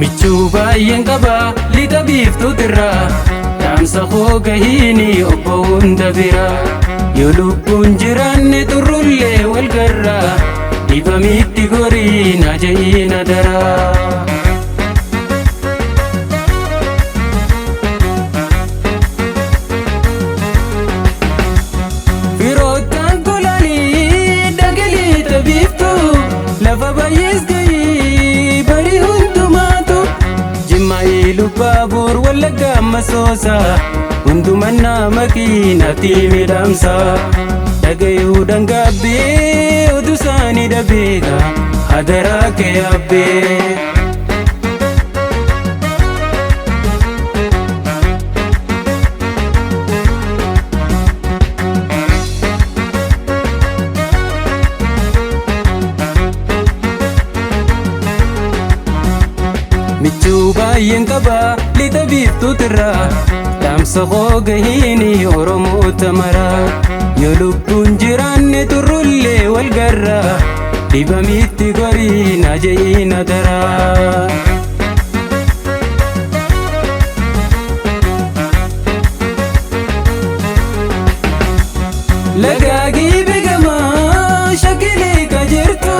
Michuu baayyeen qaba lixa biiftuutirraa dhaamsa koo gahiini obbo hunda bira yoo lubbuun jiraanne turrullee wal garraa dhibamitti gorii na jahiina daraa. Firoottan kolanii dhagalii tabiiftuu lafa baay'ees gahii barii hundumaatu Jimmaa'ii Lubbaabur Wallaggaa Masoosa hundumanna makiinatti midhaamsa dhagayuu dhangaabbee oduu isaanii dhabeeka hadaraa kee yaabbee. Michuu baayyeen qaba lixa biiftuutirraa dhaamsa koo gahiini Oromoota maraa yoo lubbuun jiraanne turrullee wal garraa dhibamitti gorii na jahiina daraa. Lagaagii beekamaa shakilee ka jirtu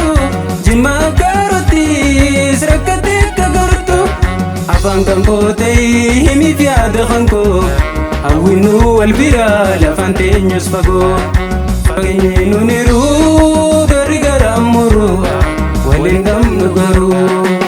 Jimmaa gaarottis rakkatee afaan kan koo ta'ee himiif yaada kan koo hawwinuu wal biraa lafaan teenyus fagoo fageenyee nuun hiruu garri garaan muruu waliin gamnu garuu.